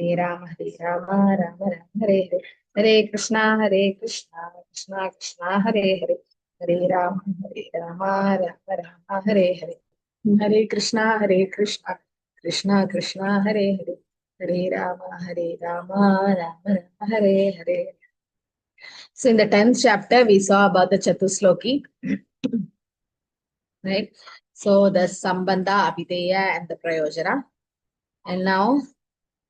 Hare Rama, Rama Rama, Hare Hare. Hare Krishna, Krishna Krishna, Hare Hare. Hare Rama, Rama Rama, Hare Hare. Hare Krishna, Krishna Krishna, Hare Hare. Hare Rama, Rama Rama, Hare Hare. So in the 10th chapter, we saw about the Chatusloki, right? So the Sambandha, Abhideya, and the Prayojana. And now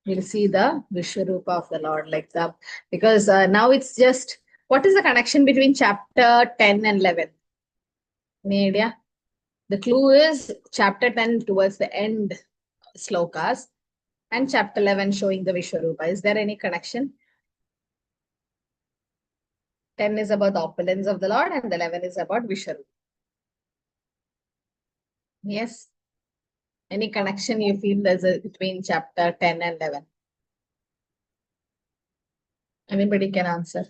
we'll see the Vishwarupa of the Lord, like the, because now it's just, what is the connection between chapter 10 and 11? Any idea? The clue is chapter 10 towards the end slokas and chapter 11 showing the Vishwarupa. Is there any connection? 10 is about the opulence of the Lord and 11 is about Vishwarupa. Yes. Any connection you feel there's between chapter 10 and 11? Anybody can answer.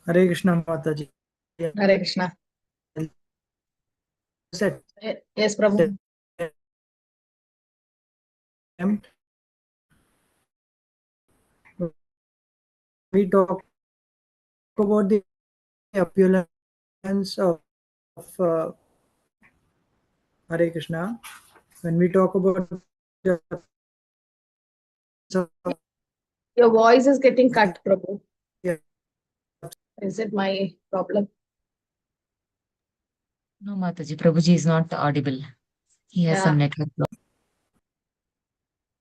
Hare Krishna Mataji. Hare Krishna. Yes, Prabhu. We talk about the opulence of Hare Krishna. When we talk about the, your voice is getting cut, Prabhu. Yeah. Is it my problem? No, Mataji, Prabhuji is not audible. He has some network problem.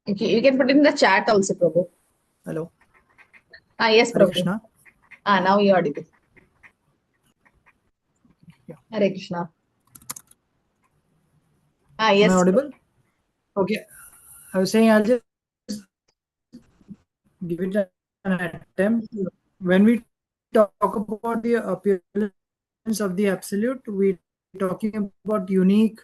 Okay, you can put it in the chat also, Prabhu. Hello. Yes, Hare Prabhu. Krishna. Now you're audible. Yeah. Hare Krishna. Yes. Am I audible? Okay. I was saying I'll just give it an attempt. When we talk about the appearance of the Absolute, we're talking about unique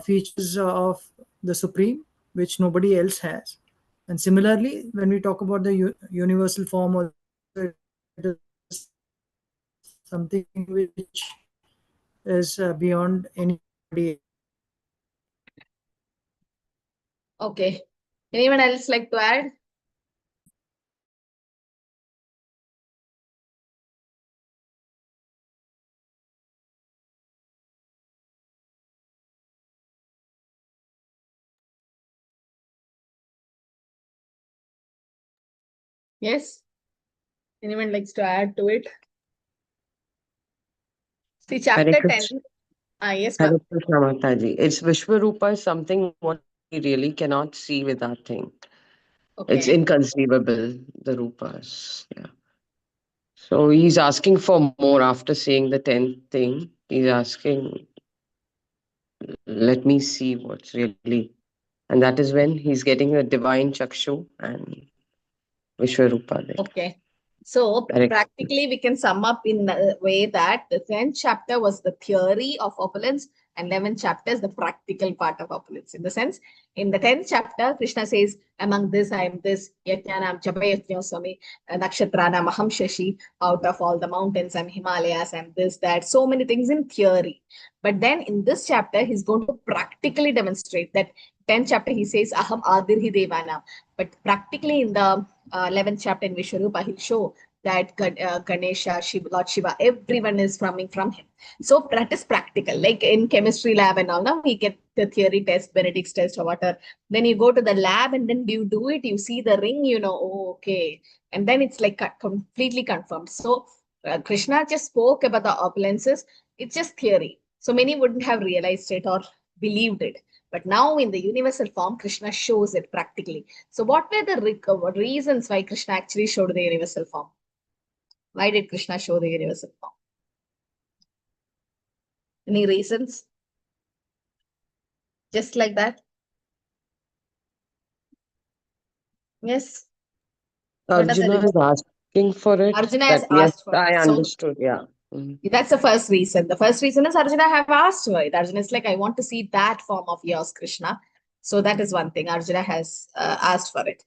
features of the Supreme, which nobody else has. And similarly, when we talk about the universal form, it is something which is beyond anybody. Okay. Anyone else like to add? Yes? Anyone likes to add to it? See, chapter 10. Yes, Hare Krishna Mataji. It's Vishwarupa is something what we really cannot see with our thing. Okay. It's inconceivable, the Rupas. Yeah. So he's asking for more after saying the 10th thing. He's asking, let me see what's really. And that is when he's getting a divine Chakshu and Vishwarupa there. Okay. So practically we can sum up in a way that the 10th chapter was the theory of opulence and 11th chapter is the practical part of opulence. In the sense, in the 10th chapter, Krishna says, among this I am this, Yajnanam Japayatnyo Swami, Nakshatranam Aham Shashi, out of all the mountains and Himalayas and this, that, so many things in theory. But then in this chapter, he's going to practically demonstrate that 10th chapter, he says, Aham Adirhi Devanam. But practically in the 11th chapter in Vishwarupa, he'll show that Ganesha, Lord Shiva, everyone is coming from him. So that is practical. Like in chemistry lab and all, now we get the theory test, Benedict's test or whatever. Then you go to the lab and then you do it, you see the ring, you know, oh, okay. And then it's like completely confirmed. So Krishna just spoke about the opulences. It's just theory. So many wouldn't have realized it or believed it. But now in the universal form, Krishna shows it practically. So what were the reasons why Krishna actually showed the universal form? Why did Krishna show the universal form? Any reasons? Just like that? Yes. Arjuna is asking for it. Arjuna has asked for it. I understood, yeah. That's the first reason. The first reason is Arjuna have asked for it. Arjuna is like, I want to see that form of yours, Krishna. So that is one thing. Arjuna has asked for it.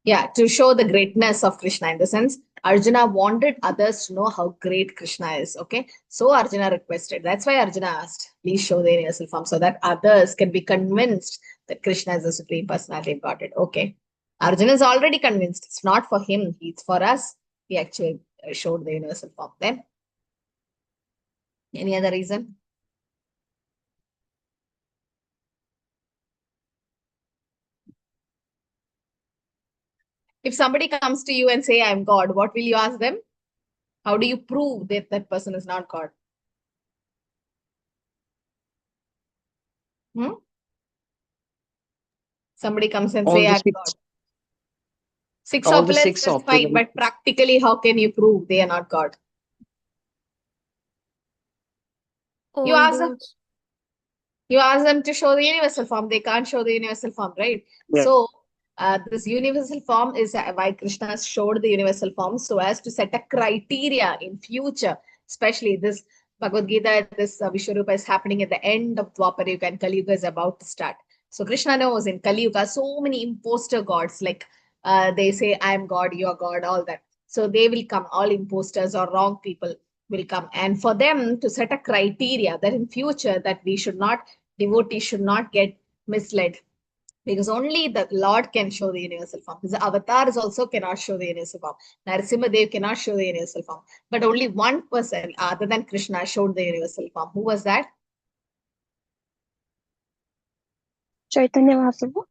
Yeah, to show the greatness of Krishna in the sense, Arjuna wanted others to know how great Krishna is. Okay. So Arjuna requested. That's why Arjuna asked, please show the universal form so that others can be convinced that Krishna is the Supreme Personality of Godhead. Okay. Arjuna is already convinced. It's not for him. It's for us. He actually showed the universal form. Then, any other reason? If somebody comes to you and say, I'm God, what will you ask them? How do you prove that that person is not God? Somebody comes and All say, the I'm six, God. Six all the opulence, six that's fine, opulence. but practically, how can you prove they are not God? You All ask them, those. you ask them to show the universal form. They can't show the universal form, right? Yeah. So, this universal form is why Krishna showed the universal form so as to set a criteria in future, especially this Bhagavad Gita, this Vishwarupa is happening at the end of Dwapara Yuga and Kali Yuga is about to start. So Krishna knows in Kali Yuga, so many imposter gods, like they say, I am God, you are God, all that. So they will come, all imposters or wrong people will come. And for them to set a criteria that in future that we should not, devotees should not get misled, because only the Lord can show the universal form. His avatars also cannot show the universal form. Narasimha Dev cannot show the universal form. But only one person other than Krishna showed the universal form. Who was that? Chaitanya Mahaprabhu.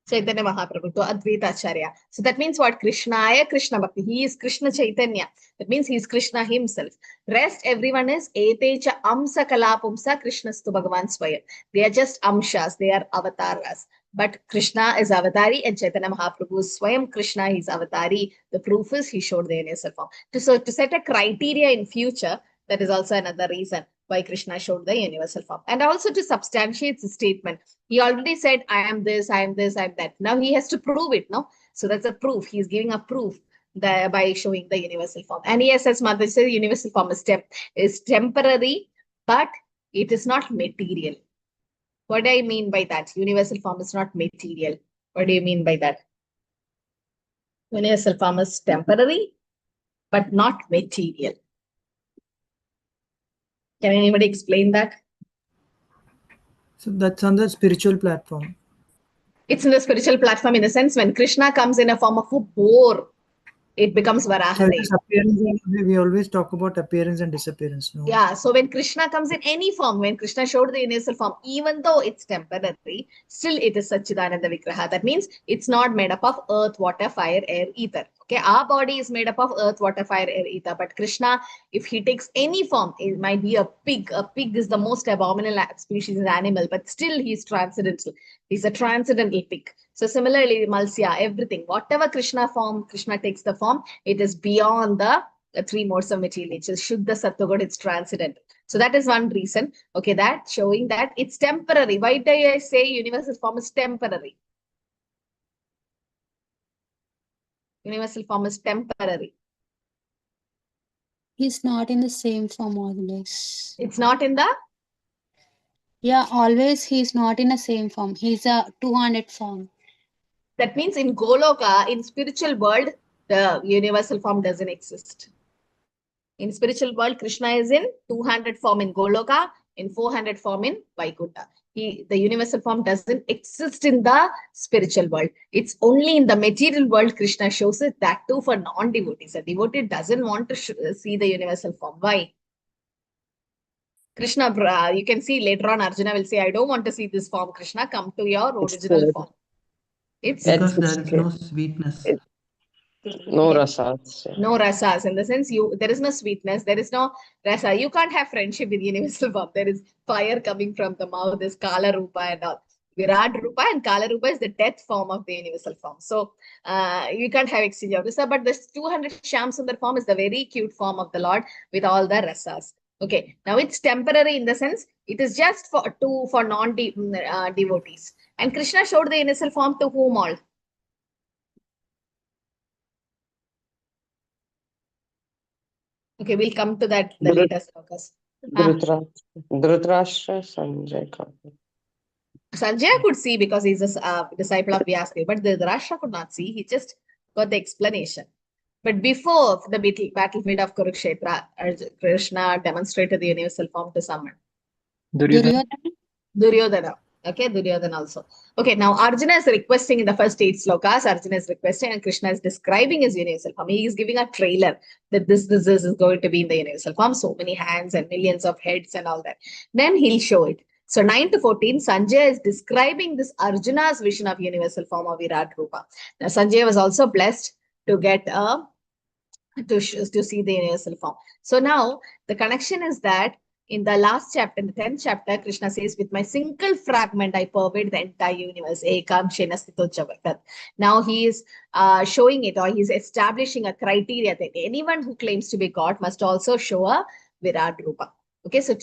Chaitanya Mahaprabhu, to Advaita Acharya. So that means what? Krishnaya Krishna Bhakti. He is Krishna Chaitanya. That means he is Krishna himself. Rest everyone is Etecha Amsa Kalapumsa Krishnastu Bhagavan Swaya. They are just Amshas. They are avatars. But Krishna is avatari and Chaitanya Mahaprabhu is Swayam Krishna. He is avatari. The proof is he showed the universal form. So to set a criteria in future, that is also another reason why Krishna showed the universal form. And also to substantiate the statement. He already said, I am this, I am this, I am that. Now he has to prove it, no? So that's a proof. He's giving a proof that by showing the universal form. And yes, as Mother said, universal form is temporary, but it is not material. What do I mean by that? Universal form is not material. What do you mean by that? Universal form is temporary, but not material. Can anybody explain that? So that's on the spiritual platform. It's in the spiritual platform in the sense when Krishna comes in a form of a boar, it becomes So Varaha. it is appearance. We always talk about appearance and disappearance. No? Yeah, so when Krishna comes in any form, when Krishna showed the universal form, even though it's temporary, still it is Satchidananda Vigraha. That means it's not made up of earth, water, fire, air, ether. Okay, our body is made up of earth, water, fire, air, ether. But Krishna, if he takes any form, it might be a pig. A pig is the most abominable species of animal, but still he's transcendental. He's a transcendental pig. So similarly, Malsya, everything, whatever Krishna form, Krishna takes the form, it is beyond the three modes of material nature. Shuddha, Sattva, God, it's transcendental. So that is one reason. Okay, that showing that it's temporary. Why do I say universal form is temporary? Universal form is temporary. He's not in the same form always. It's not in the. Yeah, always he's not in the same form. He's a 200 form. That means in Goloka, in spiritual world, the universal form doesn't exist. In spiritual world, Krishna is in 200 form in Goloka, in 400 form in Vaikuntha. The universal form doesn't exist in the spiritual world. It's only in the material world Krishna shows it, that too for non-devotees. A devotee doesn't want to see the universal form. Why? Krishna, you can see later on Arjuna will say, I don't want to see this form. Krishna, come to your original form. It's because there is no sweetness. No rasas. Yeah. No rasas, in the sense there is no sweetness, there is no rasa. You can't have friendship with universal form. There is fire coming from the mouth, there's Kala Rupa and all. Virat Rupa and Kala Rupa is the death form of the universal form. So you can't have exchange of rasa, but this 200 Shyam form is the very cute form of the Lord with all the rasas. Okay, now it's temporary in the sense it is just for non-devotees. And Krishna showed the universal form to whom all? Okay, we'll come to that the later slokas. Dhritarashtra, Sanjay. Sanjay could see because he's a disciple of Vyasdev, but Dhritarashtra could not see. He just got the explanation. But before the battlefield of Kurukshetra, Krishna demonstrated the universal form to someone. Duryodhana. Duryodhana. Okay, Duryodhana also. Okay, now Arjuna is requesting in the first 8 slokas. Arjuna is requesting and Krishna is describing his universal form. He is giving a trailer that this is going to be in the universal form. So many hands and millions of heads and all that. Then he'll show it. So 9 to 14, Sanjay is describing this Arjuna's vision of universal form of Virat Rupa. Now Sanjay was also blessed to get to see the universal form. So now the connection is that in the last chapter, in the 10th chapter, Krishna says, with my single fragment, I pervade the entire universe. Ekam Shena Sthito Jagatat. Now he is showing it, or he's establishing a criteria that anyone who claims to be God must also show a Virat Rupa. Okay, so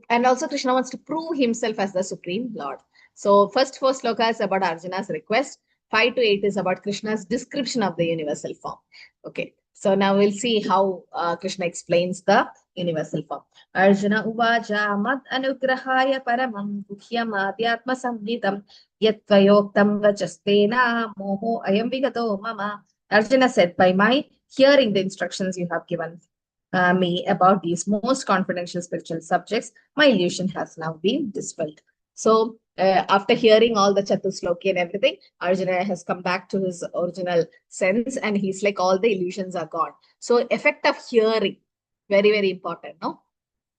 and also Krishna wants to prove himself as the Supreme Lord. So first 4 slokas about Arjuna's request. 5 to 8 is about Krishna's description of the universal form. Okay, so now we'll see how Krishna explains the universal form. Arjuna uvaja mad anugrahaya paramam guhyam adhyatma samhitam yatvayoktam vachastena moho ayam vigato mama. Arjuna said, by my hearing the instructions you have given me about these most confidential spiritual subjects, my illusion has now been dispelled. So after hearing all the Chatusloki and everything, Arjuna has come back to his original sense and he's like, all the illusions are gone. So effect of hearing, very, very important, no?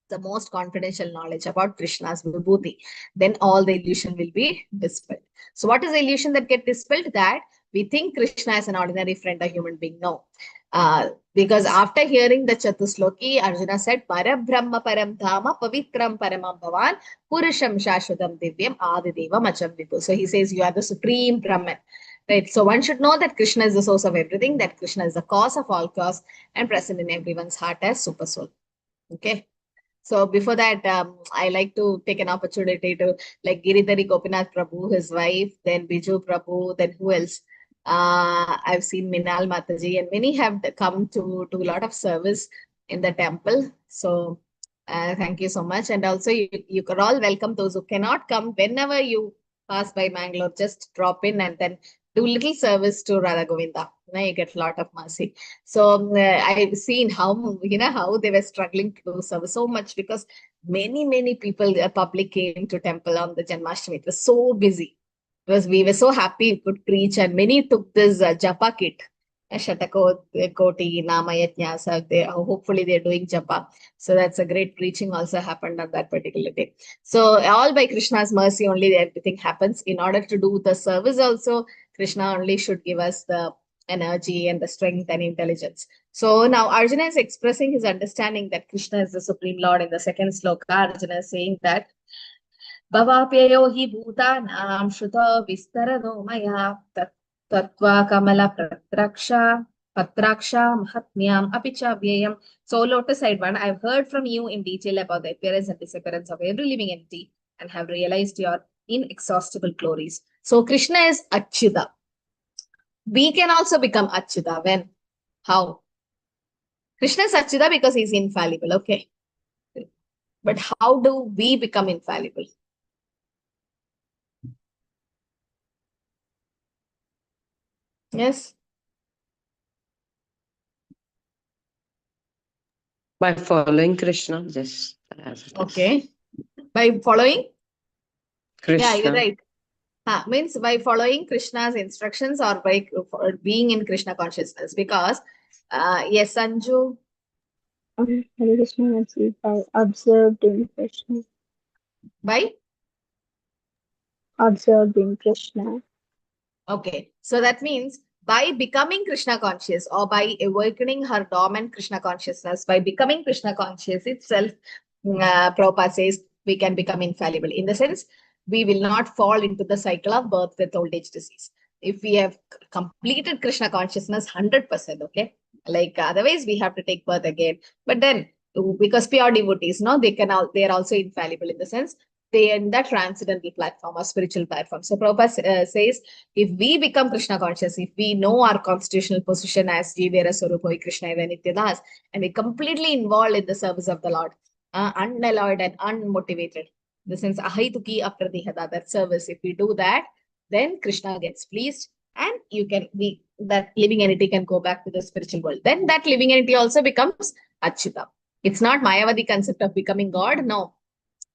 The most confidential knowledge about Krishna's Vibhuti, then all the illusion will be dispelled. So what is the illusion that get dispelled? That we think Krishna is an ordinary friend, a human being. No. Because after hearing the Chatusloki, Arjuna said, Parabrahma Param Dhama Pavitram Paramam Bhavan Purusham Shashvatam Divyam Adideva Macham Vibhu. So he says, you are the supreme Brahman. Right. So one should know that Krishna is the source of everything, that Krishna is the cause of all cause and present in everyone's heart as super soul. Okay. So before that, I like to take an opportunity to like Giridhari Gopinath Prabhu, his wife, then Biju Prabhu, then who else? I've seen Minal Mataji, and many have come to do a lot of service in the temple. So thank you so much. And also you could all welcome those who cannot come. Whenever you pass by Mangalore, just drop in and then do little service to Radha Govinda. You get a lot of mercy. So I've seen how, how they were struggling to do service so much because many people, the public came to temple on the Janmashtami. It was so busy. Because we were so happy we could preach, and many took this japa kit. Shatakoti, Namayatnya, hopefully they're doing japa. So that's a great preaching also happened on that particular day. So all by Krishna's mercy only everything happens. In order to do the service also, Krishna only should give us the energy and the strength and intelligence. So now Arjuna is expressing his understanding that Krishna is the Supreme Lord. In the second sloka, Arjuna is saying that Bhavapyayo hi bhutanam shruta vistarano maya tattva kamala patraksha mahatmyam apicha vyayam. So lotus side one, I've heard from you in detail about the appearance and disappearance of every living entity and have realized your inexhaustible glories. So Krishna is Achyuta. We can also become Achyuta. When? How? Krishna is Achyuta because he's infallible. Okay. But how do we become infallible? Yes. By following Krishna, just as it is. Okay. By following? Krishna. Yeah, you're right. Means by following Krishna's instructions or by being in Krishna consciousness. Because, yes, Sanju. Hare Krishna Nancy, by observing Krishna. By? Observing Krishna. Okay. So that means by becoming Krishna conscious or by awakening her dormant Krishna consciousness, by becoming Krishna conscious itself, Prabhupada says we can become infallible. In the sense, we will not fall into the cycle of birth, death, old age, disease. If we have completed Krishna consciousness 100%, okay? Like otherwise we have to take birth again. But then because pure devotees, no, they are also infallible in the sense they are in that transcendental platform or spiritual platform. So Prabhupada says, if we become Krishna conscious, if we know our constitutional position as Jivera Swarupoi Krishna Eva Nityadas, and we completely involved in the service of the Lord, unalloyed and unmotivated, in the sense Ahaituki Apradihada, that service, if we do that, then Krishna gets pleased and you can be, that living entity can go back to the spiritual world. Then that living entity also becomes Achyuta. It's not Mayavadi concept of becoming God. No.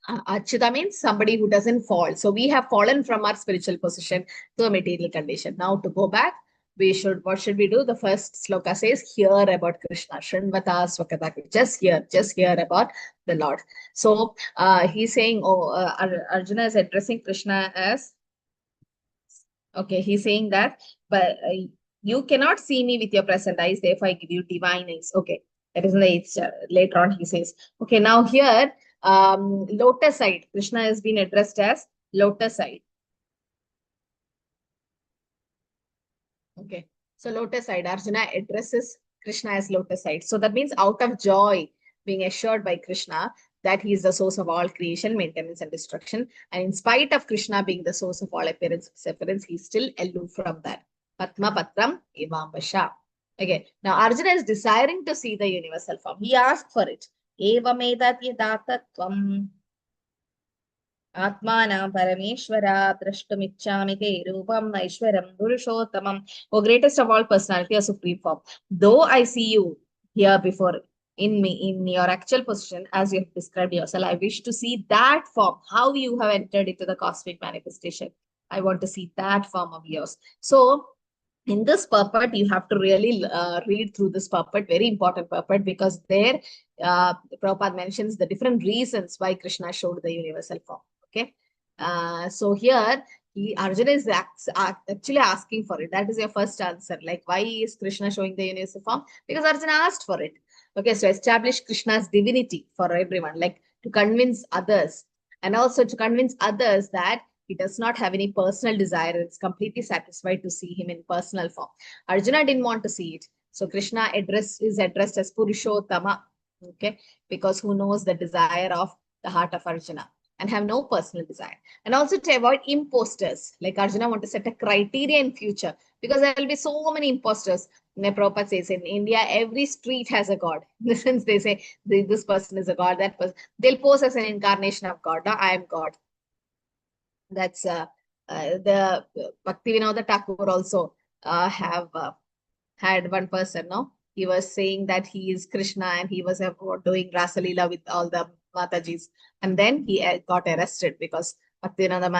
Achyuta means somebody who doesn't fall. So we have fallen from our spiritual position to a material condition. Now to go back, what should we do? The first sloka says, hear about Krishna. Shrinvata swakata. Just hear about the Lord. So he's saying, Arjuna is addressing Krishna as, okay, he's saying that, but you cannot see me with your present eyes, therefore I give you divine eyes. Okay, that is in the 8th. Later on, he says, okay, now here, lotus side, Krishna has been addressed as lotus side. Okay, so lotus side, Arjuna addresses Krishna as lotus side. So that means out of joy, being assured by Krishna that he is the source of all creation, maintenance, and destruction. And in spite of Krishna being the source of all appearance, he's still aloof from that. Patma Patram Evambasha. Okay, now Arjuna is desiring to see the universal form. He asked for it. Evamedat yadatatvam Atmanam Parameshwara Drashtumichami Te Rupam Aishwaram Purushottamam. O greatest of all personality, a supreme form. Though I see you here before in me, in your actual position, as you have described yourself, I wish to see that form, how you have entered into the cosmic manifestation. I want to see that form of yours. So in this purport, you have to really read through this purport, very important purport, because there Prabhupada mentions the different reasons why Krishna showed the universal form. Okay, so here Arjuna is actually asking for it. That is your first answer. Like, why is Krishna showing the universal form? Because Arjuna asked for it. Okay, so establish Krishna's divinity for everyone, like to convince others, and also to convince others that he does not have any personal desire. It's completely satisfied to see him in personal form. Arjuna didn't want to see it. So Krishna is addressed as Purushottama. Okay, because who knows the desire of the heart of Arjuna and have no personal desire. And also to avoid imposters. Like Arjuna want to set a criteria in future, because there will be so many imposters. Prabhupada says in India, every street has a god. In the sense, they say this person is a god, that person. They'll pose as an incarnation of God. Now, I am God. That's the Bhakti Vinoda Thakur also have had one person, no? He was saying that he is Krishna and he was doing Rasa Leela with all the Matajis. And then he got arrested because Bhakti Vinoda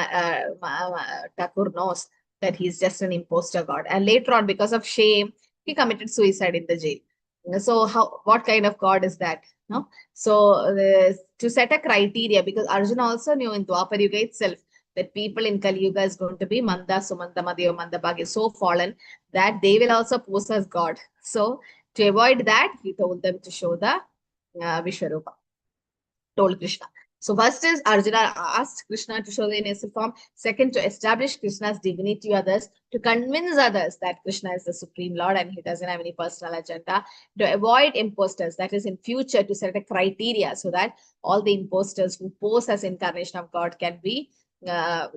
Thakur knows that he's just an imposter god. And later on, because of shame, he committed suicide in the jail. So what kind of god is that? No. So to set a criteria, because Arjuna also knew in Dwapar Yuga itself that people in Kali Yuga is going to be Manda, Sumanta, Madhya, Mandabhagya, so fallen that they will also pose as God. So to avoid that, he told them to show the Vishwarupa, told Krishna. So first is Arjuna asked Krishna to show the universal form. Second, to establish Krishna's divinity to others, to convince others that Krishna is the Supreme Lord and he doesn't have any personal agenda. To avoid imposters, that is in future to set a criteria so that all the imposters who pose as incarnation of God can be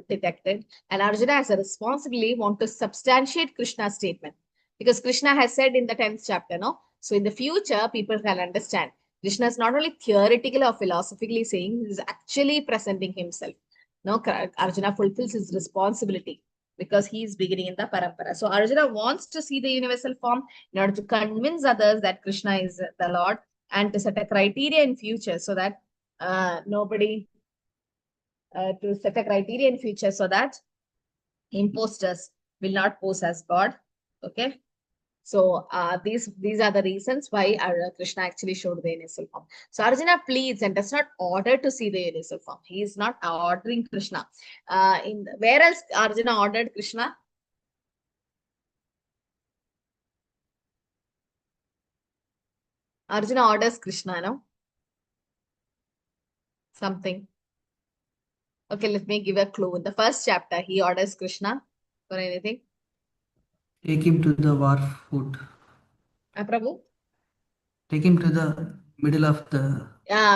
detected. And Arjuna as a responsibility want to substantiate Krishna's statement, because Krishna has said in the 10th chapter, no? So in the future, people can understand Krishna is not only theoretically or philosophically saying, he is actually presenting himself. No, Arjuna fulfills his responsibility because he is beginning in the parampara. So Arjuna wants to see the universal form in order to convince others that Krishna is the Lord, and to set a criteria in future so that to set a criteria in future so that imposters will not pose as God. Okay. So these are the reasons why Krishna actually showed the universal form. So Arjuna pleads and does not order to see the universal form. He is not ordering Krishna. Where else Arjuna ordered Krishna? Arjuna orders Krishna, no? Something. Okay, let me give a clue. In the first chapter, he orders Krishna for anything. Take him to the war foot. Prabhu? Take him to the middle of the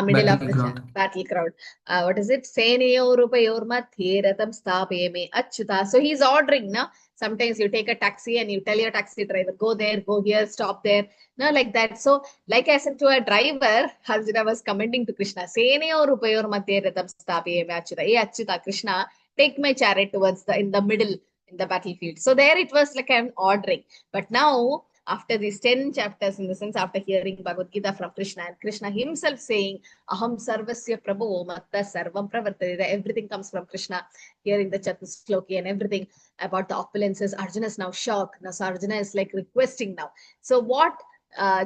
middle of battle the ground. battle crowd. What is it? Seneyorupayor mathe ratam stapayame achyuta. So he's ordering, no? Sometimes you take a taxi and you tell your taxi driver, go there, go here, stop there. No, like that. So, like I said to a driver, Arjuna was commenting to Krishna, Seneyorupayor mathe ratam stapayame achyuta. Hey achyuta, Krishna, take my chariot towards in the middle in the battlefield. So there it was like an ordering. But now, after these 10 chapters, in the sense, after hearing Bhagavad Gita from Krishna, and Krishna himself saying, Aham sarvasya prabhu matta sarvam pravartate, everything comes from Krishna, hearing the Chatusloki and everything about the opulences, Arjuna is now shocked. Now, so Arjuna is like requesting now. So what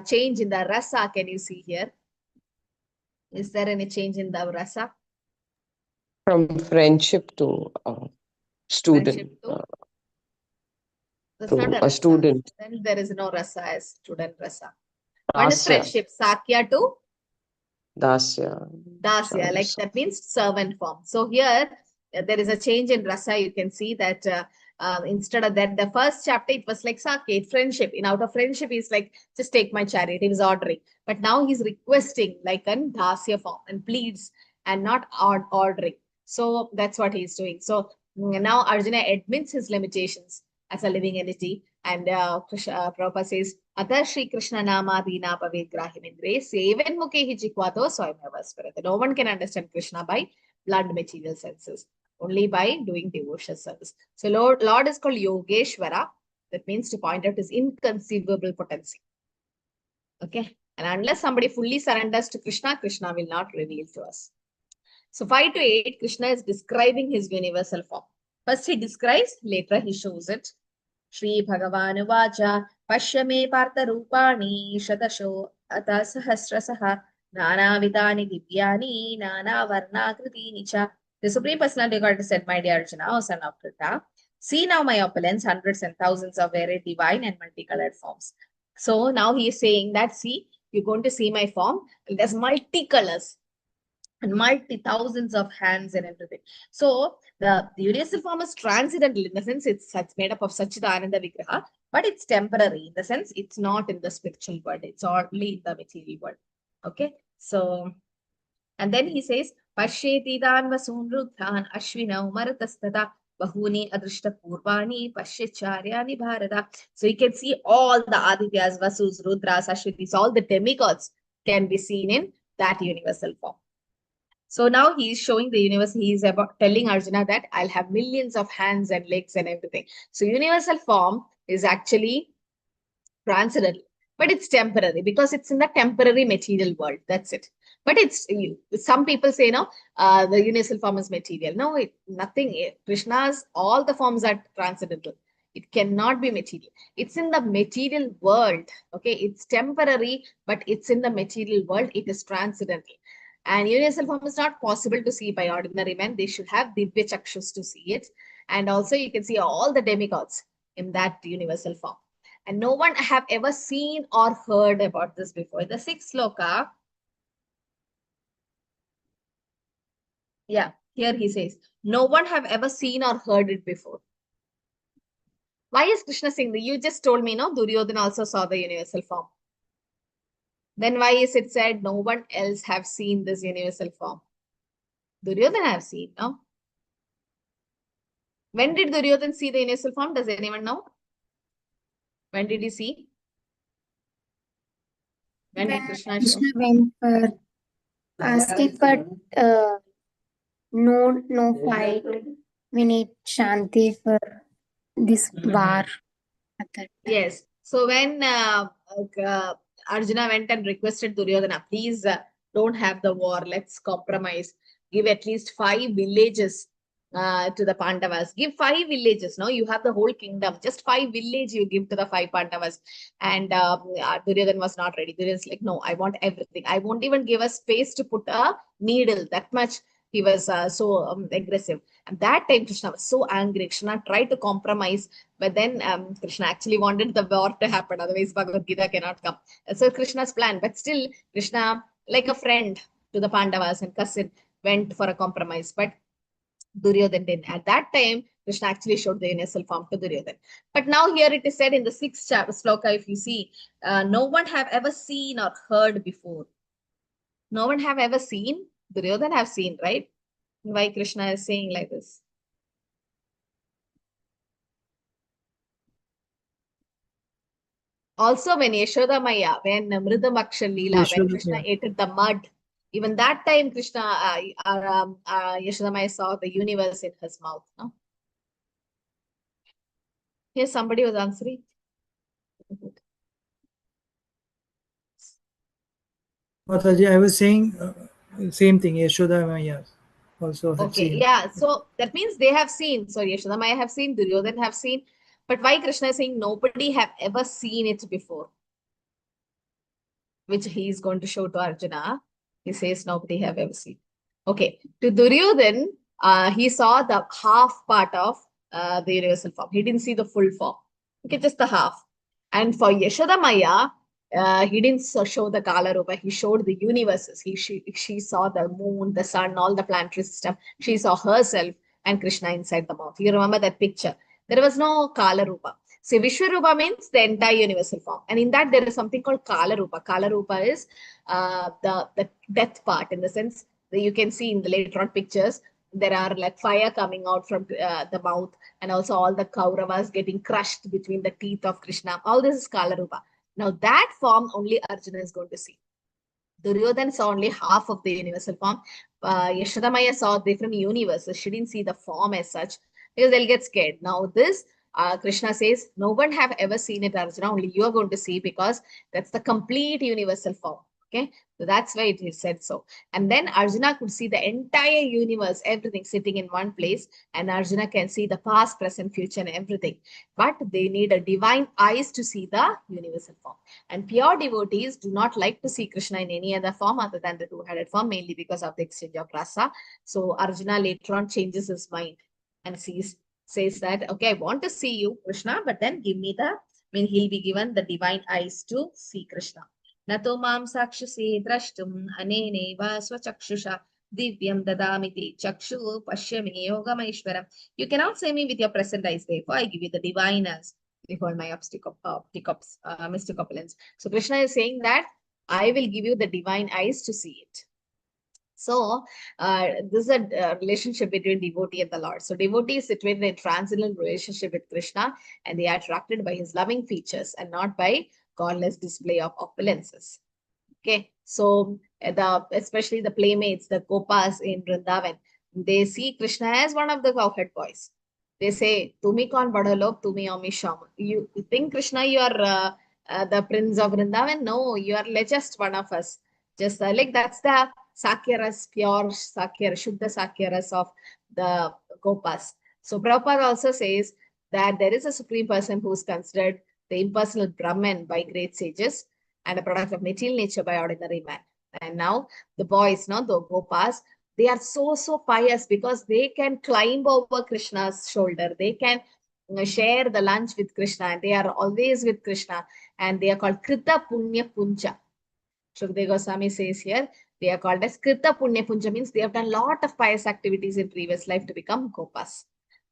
change in the rasa can you see here? Is there any change in the rasa? From friendship to student. Friendship to? That's To not a rasa. student. Then there is no rasa as student rasa. One is Dasya. friendship, sakya to Dasya. dasya, like that means servant form. So here there is a change in rasa. You can see that instead of that, the first chapter it was like sakya, friendship. In out of friendship, he's like, just take my chariot. He was ordering, but now he's requesting like an dasya form and pleads and not ordering. So that's what he's doing. So now Arjuna admits his limitations as a living entity, and Prabhupada says, Ata Shri Krishna Nama Dina Pavet Grahimindre Seven Mukhe Hijikwato Swayameva Spirit. No one can understand Krishna by blood material senses, only by doing devotional service. So Lord is called Yogeshwara. That means to point out his inconceivable potency. Okay. And unless somebody fully surrenders to Krishna, Krishna will not reveal to us. So 5 to 8, Krishna is describing his universal form. First he describes, later he shows it. Shri Bhagavan Vacha Pashyame Partha Rupani Shatasho Ata Sahasrasaha Nana Vidani Divyani Nana Varna Kriti Nicha. The Supreme Personality of God said, my dear Arjuna, O son of Pritha, see now my opulence, hundreds and thousands of varied divine and multicolored forms. So now he is saying that, see, you're going to see my form. There's multicolors and multi-thousands of hands and everything. So the universal form is transcendental in the sense it's made up of Satchidananda Vigraha, but it's temporary in the sense it's not in the spiritual world. It's only in the material world. Okay. So, and then he says, Pashyetidan vasun rudhan ashvina umaratastata bahuni adrishta purvani pashyacharyani bharata. So you can see all the Adityas, Vasus, Rudras, Ashwinis, all the demigods can be seen in that universal form. So now he is showing the universe. He is about telling Arjuna that I'll have millions of hands and legs and everything. So universal form is actually transcendental, but it's temporary because it's in the temporary material world. That's it. But it's some people say no, the universal form is material. No, nothing. Krishna's all the forms are transcendental. It cannot be material. It's in the material world. Okay, it's temporary, but it's in the material world. It is transcendental. And universal form is not possible to see by ordinary men. They should have Divya Chakshus to see it. And also you can see all the demigods in that universal form. And no one have ever seen or heard about this before. The 6th sloka, yeah, here he says, no one have ever seen or heard it before. Why is Krishna saying that? You just told me, no, Duryodhana also saw the universal form. Then why is it said no one else have seen this universal form? Duryodhana have seen, no? When did Duryodhana see the universal form? Does anyone know? When did he see? When did Krishna show? Krishna went for asking for no fight. We need Shanti for this war. Yes. So when Arjuna went and requested Duryodhana, please don't have the war. Let's compromise. Give at least 5 villages to the Pandavas. Give 5 villages. No, you have the whole kingdom. Just 5 villages you give to the 5 Pandavas. And Duryodhana was not ready. Duryodhana's like, no, I want everything. I won't even give a space to put a needle. That much he was so aggressive. And that time Krishna was so angry. Krishna tried to compromise, but then Krishna actually wanted the war to happen. Otherwise, Bhagavad Gita cannot come. So Krishna's plan. But still, Krishna, like a friend to the Pandavas and cousin, went for a compromise. But Duryodhana didn't. At that time, Krishna actually showed the universal form to Duryodhana. But now here it is said in the 6th chapter, sloka, if you see, no one have ever seen or heard before. No one have ever seen. Duryodhana have seen, right? Why Krishna is saying like this? Also, when Yashoda Maya, when Mridamaksha Leela, when Krishna ate the mud, even that time Krishna, Yashoda Maya saw the universe in his mouth. No? Yes, somebody was answering. Mataji, I was saying same thing. Yashoda Maya also had Okay, seen. yeah. So that means they have seen. So Yashoda Maya have seen, Duryodhan have seen. But why Krishna is saying nobody have ever seen it before? Which he is going to show to Arjuna. He says nobody have ever seen. Okay, to Duryodhan, he saw the half part of the universal form. He didn't see the full form. Okay, just the half. And for Yashoda Maya, he didn't show the Kala Rupa. He showed the universes. She saw the moon, the sun, all the planetary system. She saw herself and Krishna inside the mouth. You remember that picture? There was no Kala Rupa. So Vishwarupa means the entire universal form. And in that there is something called Kala Rupa. Kala Rupa is the death part, in the sense that you can see in the later on pictures, there are like fire coming out from the mouth, and also all the Kauravas getting crushed between the teeth of Krishna. All this is Kala Rupa. Now that form only Arjuna is going to see. Duryodhan saw only half of the universal form. Yashodamaya saw different universes. She didn't see the form as such because they'll get scared. Now this, Krishna says, no one have ever seen it, Arjuna. Only you are going to see, because that's the complete universal form. Okay, so that's why it is said so. And then Arjuna could see the entire universe, everything sitting in one place, and Arjuna can see the past, present, future, and everything. But they need a divine eyes to see the universal form. And pure devotees do not like to see Krishna in any other form other than the two-headed form, mainly because of the exchange of rasa. So Arjuna later on changes his mind and says that, okay, I want to see you, Krishna, but then give me he'll be given the divine eyes to see Krishna. Nato mam sakshasi drashtum aneneva swachakshusha divyam dadamiti chakshu pashyami yogamaishwaram. You cannot see me with your present eyes, therefore I give you the divine eyes. Behold my mystic opulence. So Krishna is saying that I will give you the divine eyes to see it. So this is a relationship between devotee and the Lord. So devotee is situated in transcendental relationship with Krishna, and they are attracted by his loving features and not by godless display of opulences. Okay, so especially the playmates, the gopas in Vrindavan, they see Krishna as one of the cowhead boys. They say, "Tumi kon bada log, tumi omi shama." You think Krishna, you are the prince of Vrindavan? No, you are just one of us. Just like that's the Sakyaras, pure Sakyara, Shuddha Sakyaras of the gopas. So Prabhupada also says that there is a supreme person who is considered the impersonal Brahman by great sages, and a product of material nature by ordinary man. And now the boys, the gopas, they are so pious because they can climb over Krishna's shoulder. They can share the lunch with Krishna, and they are always with Krishna, and they are called Krita Punya Punja. Shukdev Goswami says here, they are called as Krita Punya Punja, means they have done a lot of pious activities in previous life to become gopas.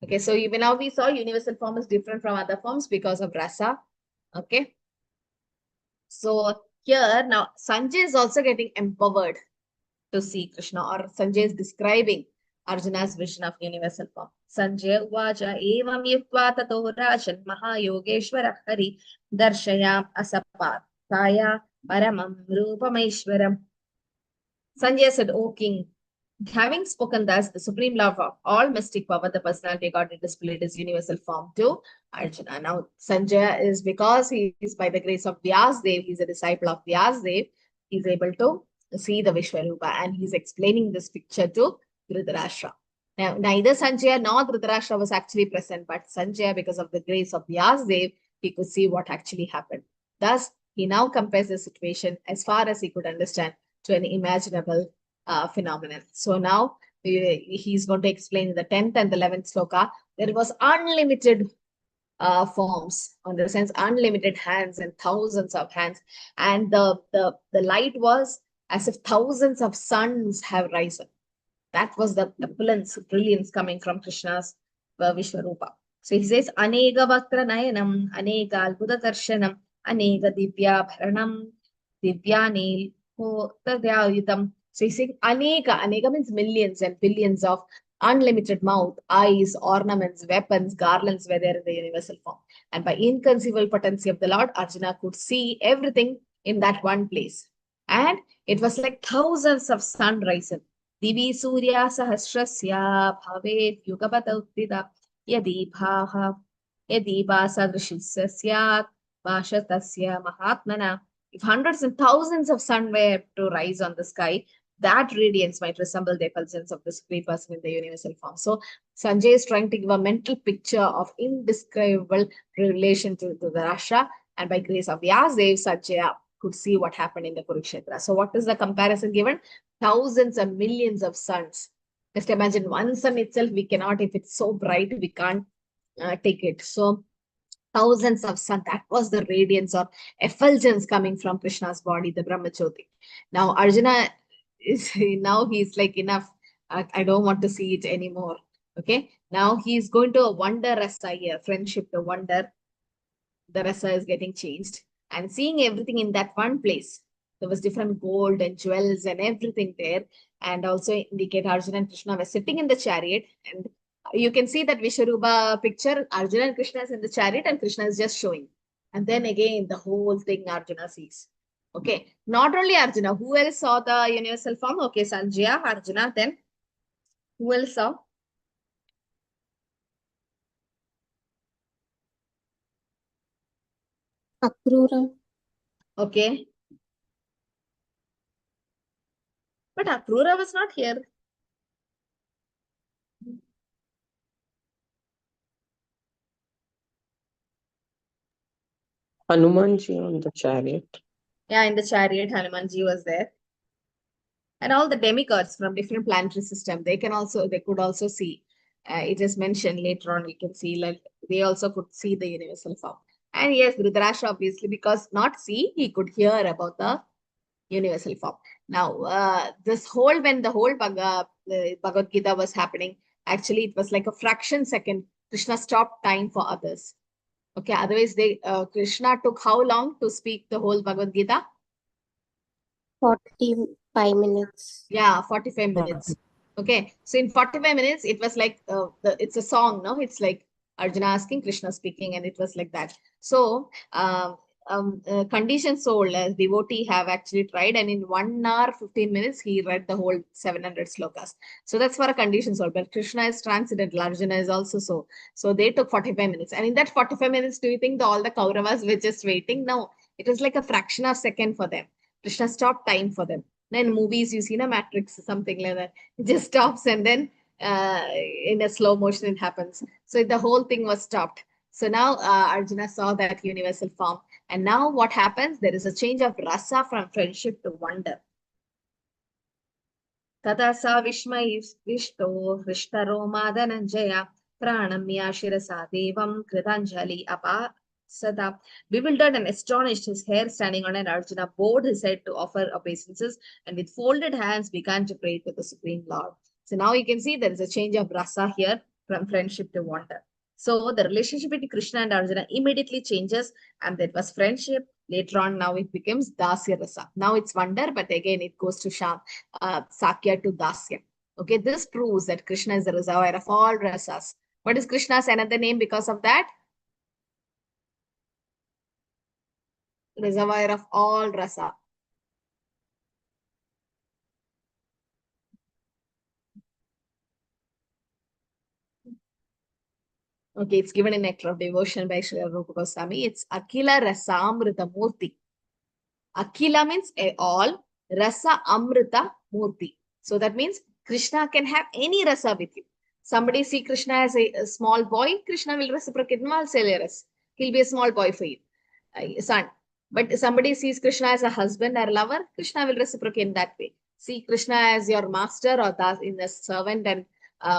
Okay, so even now we saw universal form is different from other forms because of rasa. Okay. So here now Sanjay is also getting empowered to see Krishna, or Sanjay is describing Arjuna's vision of universal form. Sanjay Uvaja evam yuktva tato rajan mahayogeshwara hari darshayam asapataya paramam rupamaishwaram. Sanjay said, O king, having spoken thus, the supreme love of all mystic power, the personality of God displayed his universal form to Arjuna. Now, Sanjay is, because he is by the grace of Vyasdev, he's a disciple of Vyasdev, he's able to see the Vishwarupa, and he's explaining this picture to Dhritarashtra. Now, neither Sanjay nor Dhritarashtra was actually present, but Sanjay, because of the grace of Vyasdev, he could see what actually happened. Thus, he now compares the situation as far as he could understand to an imaginable phenomenon. So now he's going to explain in the 10th and the 11th sloka, there was unlimited forms, in the sense unlimited hands and thousands of hands, and the light was as if thousands of suns have risen. That was the brilliance coming from Krishna's Vishwarupa. So he says, Anega Vaktra Nayanam, Anega Albuda Darshanam, Anega Divya Bharanam, Divyani Tadyayitam. So he's saying Anega. Anega means millions and billions of unlimited mouth, eyes, ornaments, weapons, garlands were there in the universal form. And by inconceivable potency of the Lord, Arjuna could see everything in that one place. And it was like thousands of sun risen. Divi Surya Sahasrasya Bhavet Yugabata Uttida Yadi Bhaha Yadi Basadrishya Syat Bashatasya Mahatmana. If hundreds and thousands of sun were to rise on the sky, that radiance might resemble the effulgence of the supreme person in the universal form. So Sanjay is trying to give a mental picture of indescribable relation to the Rasha, and by grace of Vyasadev, Sanjaya could see what happened in the Kurukshetra. So what is the comparison given? Thousands and millions of suns. Just imagine one sun itself, we cannot, if it's so bright, we can't take it. So thousands of sun, that was the radiance or effulgence coming from Krishna's body, the Brahmajyoti. Now Arjuna is, now he's like, enough, I don't want to see it anymore. Okay, now he's going to a wonder rasa here, friendship to wonder. The rasa is getting changed and seeing everything in that one place. There was different gold and jewels and everything there, and also indicate Arjuna and Krishna were sitting in the chariot, and you can see that Vishwarupa picture, Arjuna and Krishna is in the chariot and Krishna is just showing. And then again, the whole thing Arjuna sees. Okay, not only Arjuna, who else saw the universal form? Okay, Sanjaya, Arjuna, then who else saw? Akrura. Okay. But Akrura was not here. Hanumanji on the chariot. Yeah, in the chariot, Hanumanji was there. And all the demigods from different planetary system, they could also see. It is mentioned later on, you can see like they also could see the universal form. And yes, Dhritarashtra obviously, because not see, he could hear about the universal form. Now, when the whole Bhagavad Gita was happening, actually it was like a fraction second. Krishna stopped time for others. Okay, otherwise Krishna took how long to speak the whole Bhagavad Gita? 45 minutes. Yeah, 45 minutes. Okay, so in 45 minutes, it was like, it's a song, no? It's like Arjuna asking, Krishna speaking, and it was like that. So, conditioned soul, as devotee have actually tried, and in 1 hour, 15 minutes, he read the whole 700 slokas. So that's for a conditioned soul, but Krishna is transcendental, Arjuna is also so. So they took 45 minutes. And in that 45 minutes, do you think all the Kauravas were just waiting? No, it was like a fraction of a second for them. Krishna stopped time for them. In movies, you see a Matrix, something like that. It just stops and then in a slow motion it happens. So the whole thing was stopped. So now Arjuna saw that universal form. And now what happens? There is a change of rasa from friendship to wonder. Tata sa vishmayishto rishtaro madananjaya pranamya shirasa devam kritanjali apa. Sada, bewildered and astonished, his hair standing on an Arjuna bowed his head to offer obeisances and with folded hands began to pray to the Supreme Lord. So now you can see there is a change of rasa here from friendship to wonder. So the relationship between Krishna and Arjuna immediately changes, and that was friendship. Later on, now it becomes dasya rasa. Now it's wonder, but again it goes to sakya to dasya. Okay, this proves that Krishna is the reservoir of all rasas. What is Krishna's another name because of that? Reservoir of all rasa. Okay, it's given in Nectar of Devotion by Srila Rupa Goswami. It's Akila Rasamrita Murti. Akila means all, Rasa Amrita Murti. So that means Krishna can have any rasa with you. Somebody see Krishna as a small boy, Krishna will reciprocate. He'll be a small boy for you, son. But somebody sees Krishna as a husband or lover, Krishna will reciprocate in that way. See Krishna as your master or in the servant and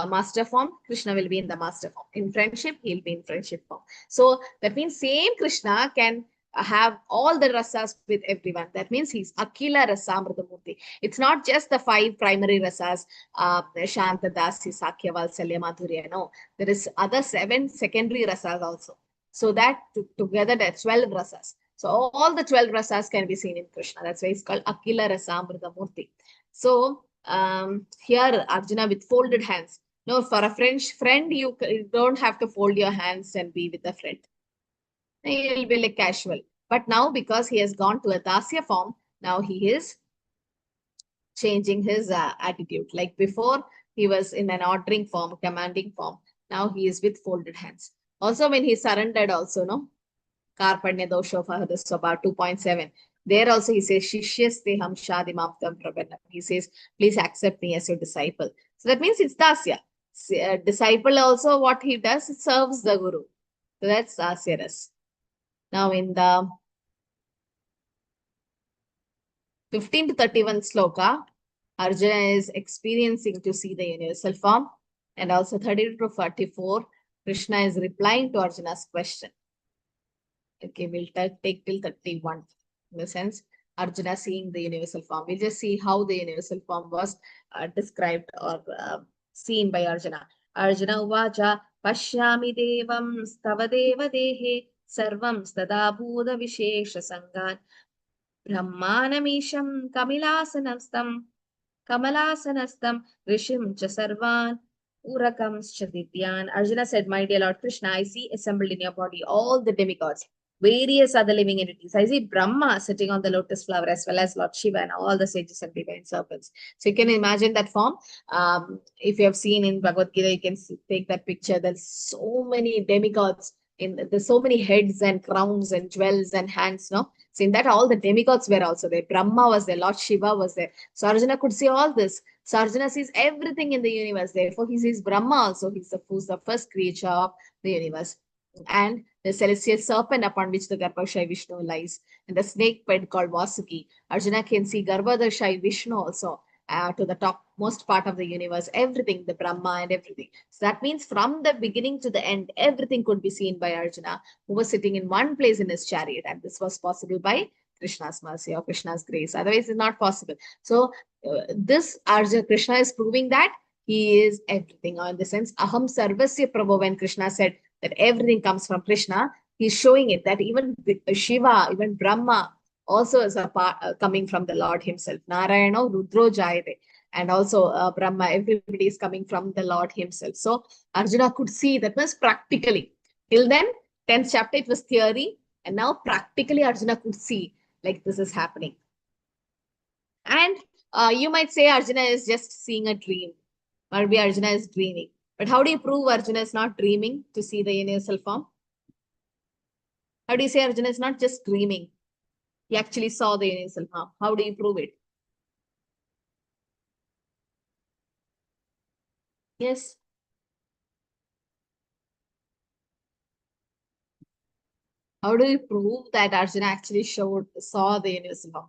master form, Krishna will be in the master form. In friendship, he'll be in friendship form. So that means same Krishna can have all the rasas with everyone. That means he's Akila Rasamrita Murti. It's not just the 5 primary rasas, Shanta, Dasi, Sakya, Valsalya, Madhurya. No, there is other 7 secondary rasas also. So that together, that's 12 rasas. So all the 12 rasas can be seen in Krishna. That's why it's called Akila Rasamrita Murti. So here Arjuna with folded hands. No, for a friend, you don't have to fold your hands and be with a friend. He will be like casual. But now because he has gone to a dasya form, now he is changing his attitude. Like before, he was in an ordering form, commanding form. Now he is with folded hands. Also, when he surrendered, also, no? Karpanya dosho fahadaswabha 2.7. There also he says, Shishyaste ham shadimaptam prabannam. He says, please accept me as your disciple. So that means it's dasya. Disciple also, what he does, it serves the guru. So that's dasyaras. Now in the 15 to 31 sloka, Arjuna is experiencing to see the universal form. And also 32 to 44, Krishna is replying to Arjuna's question. Okay, we'll take till 31. In the sense, Arjuna seeing the universal form. We'll just see how the universal form was described or seen by Arjuna. Arjuna uvacha pashyami devam stava deva dehe sarvam stada bhuda vishesha sangan brahmanamisham kamalasanastam rishim cha sarvan urakam chadityan. Arjuna said, my dear Lord Krishna, I see assembled in your body all the demigods, various other living entities. I see Brahma sitting on the lotus flower, as well as Lord Shiva and all the sages and divine serpents. So you can imagine that form. If you have seen in Bhagavad Gita, you can take that picture. There's so many demigods. There's so many heads and crowns and jewels and hands, no? So in that, all the demigods were also there. Brahma was there, Lord Shiva was there. So Arjuna could see all this. So Arjuna sees everything in the universe. Therefore, he sees Brahma also. Who's the first creature of the universe. And the celestial serpent upon which the Garbhadashai Vishnu lies, and the snake pet called Vasuki. Arjuna can see Garbhadashai Vishnu also to the topmost part of the universe, everything, the Brahma and everything. So that means from the beginning to the end, everything could be seen by Arjuna, who was sitting in one place in his chariot, and this was possible by Krishna's mercy or Krishna's grace. Otherwise, it's not possible. So this Arjuna, Krishna is proving that he is everything, or in the sense, Aham Sarvasya Prabhu, when Krishna said that everything comes from Krishna, he's showing it that even Shiva, even Brahma also is a part coming from the Lord himself. Narayana Rudro Jayate. And also Brahma, everybody is coming from the Lord himself. So Arjuna could see that was practically. Till then, 10th chapter, it was theory. And now practically Arjuna could see like this is happening. And you might say Arjuna is just seeing a dream. Maybe Arjuna is dreaming. But how do you prove Arjuna is not dreaming to see the universal form? How do you say Arjuna is not just dreaming? He actually saw the universal form. How do you prove it? Yes. How do you prove that Arjuna actually saw the universal form?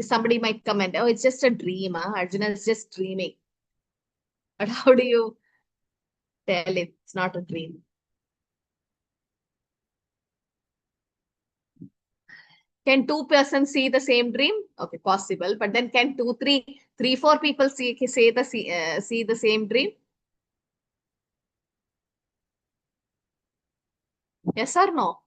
Somebody might comment, oh, it's just a dream. Arjuna is just dreaming. But how do you tell it's not a dream? Can two persons see the same dream? Okay, possible. But then can three, four people see the same dream? Yes or no?